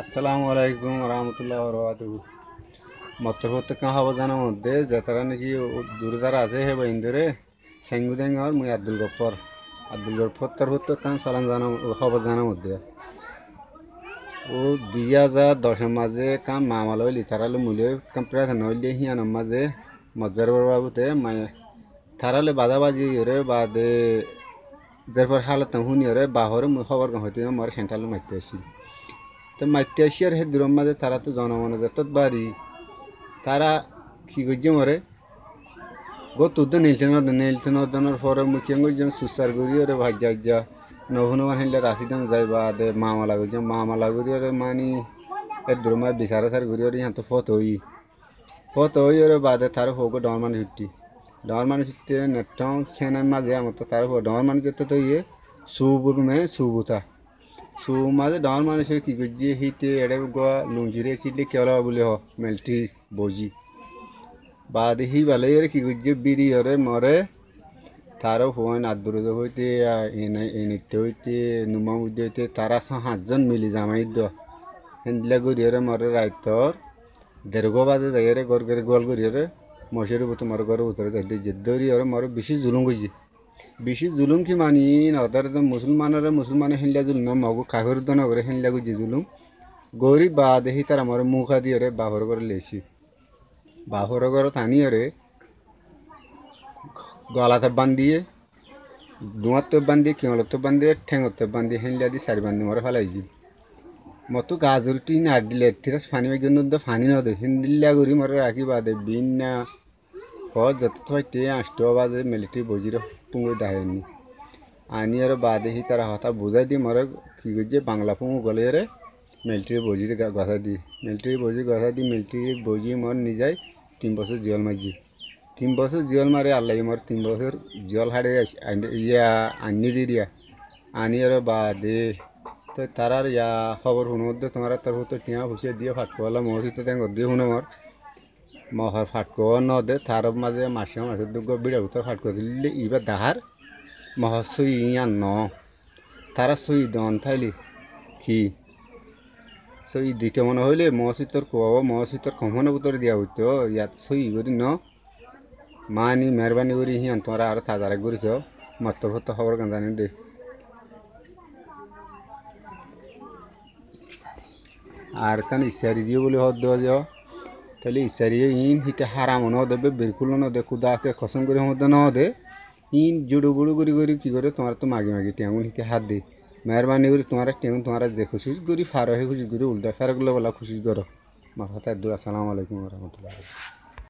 আসসালামু আলাইকুম রহমতুল্লাহ বরকাতুহু মতফত কাঁ হব জানার মধ্যে যারা নাকি দূরে যারা আছে হে বাইন্দরে সেঙ্গুদেঙ্গর মুই আব্দুল গফর তার হতো কাঁ সালাম জানা খবর জানার মধ্যে ও 2010 মাঝে কাম মামাল হইলি তারালে মুলে কাম প্রায় হইলে হিয়ানোর মাঝে মজ্জার বাবুতে মায়ে তারালে বাজাবাজি রে বাদে যারপর হালত শুনি রে বাহরে খবর গাঁ হইতে আমার সেন্ট্রালে মারতে আসি তো মারতে আসি আর হে দূরের মাঝে তারা তো জনমনে যত বাড়ি তারা কি করছে মরে তুদ্দ নীলছে নদনের পরে মুখে গেছিলাম সুসার করি ওরে ভাজ্যা যা নহুনমান হিলে রাশিদাম যাই বা দে মামালা করছে মামালা করি ওরে মানি এর দূর মাঝে বিচারা সার করি ওরে তো ফত হই ওরে বাদে তার হোক ডর মানুষ ছুটতে নেটং সেনের মাঝে আমার তো তার ডর মানুষ যেতে তো ইয়ে সুবুর মে সুবুতা সু মাঝে ডর মানুষ কি করছে হিতে এড়ে গোয়া লুঞ্জিরে সিটলে কেলা বলে হ মেলটি বজি বাদে হি ভালো এর কি করছে বিড়ি ওরে মরে তারও ফোন আদুরে হইতে এনিতে হইতে নুমা উদ্দে হইতে তারা 5জন মিলি জামাই দ হেন্দিলা গড়িয়ে মরে রাইতর 1:30 বাজে যাই রে গোল গড়িয়ে মশের উপর তোমার ঘরের উতরে যাই যে দৌড়ি ওরে মরে বেশি জুলুম কি মানি নদর মুসলমানের হেনলা জুলুম মগু কাগর দন করে হেনলা গুজি জুলুম গরিব বা দেখি তার আমার মুখা দিয়ে রে বাহর করে লেছি বাহর করে টানি রে গলাতে বান্ধিয়ে ডুয়াতে বান্ধিয়ে কেঁওলতে বান্ধিয়ে ঠেঙতে বান্ধিয়ে হেনলা দিয়ে 4 বান্ধি মরে ফেলাইছি মতো গাজরটি না দিলে থিরাস ফানি বেগুন ফানি নদে হিন্দিল্লা করি মরে রাখি বাদে বিন না যত থাকতে 8টা বাজে মিলিটারি বজির পুঙ্গু ডাহেনি আনি আর বাদে হি তারা হতা বুঝাই দিয়ে মরে কি করছে বাংলা পুঙ্গু গলে রে মিলিটারি বজির গছা দি মিলিটারি বজি মর নিজাই 3 বছর জেল মারছি 3 বছর জেল মারে আল্লাহ মর 3 বছর জেল হাড়ে ইয়া আনি দিয়া আনি আর বাদে তো তারার ইয়া খবর শুনো তোমার তার তো টিয়া হুসিয়ে দিয়ে ফাটকলা মসজিদ দিয়ে শুনে মর মহর ফাটকো নদে তার মাঝে মাসের দুর্গ বিড়া উত্তর ফাটকো দিলে ইবার দাহার মহর সই ইয়ান ন তারা সই দন থাইলি কি সই দিতে মনে হইলে মহসিতর কমনে উত্তর দিয়া হইতো ইয়াত সই করি ন মানি মেহরবানি করি হিয়ান তোমরা আর তাজারা করিছ মত খবর গান জানি দে আর কান ইসারি দিয়ে বলে হদ দেওয়া যাও তাহলে ইসারি ইন হিতে হারাম ন দেবে বিলকুল ন দে খুদাকে খসম করে মধ্যে ন দে ইন জুড়ু বুড়ু করি কি করে তোমার তো মাগি টেঙ্গুন হিতে হাত দে মেহরবানি করি তোমার টেঙ্গুন তোমার যে খুশি করি ফারো হে খুশি করি উল্টা ফারগুলো বলা খুশি করো মাথা আসসালামু আলাইকুম রহমতুল্লাহ।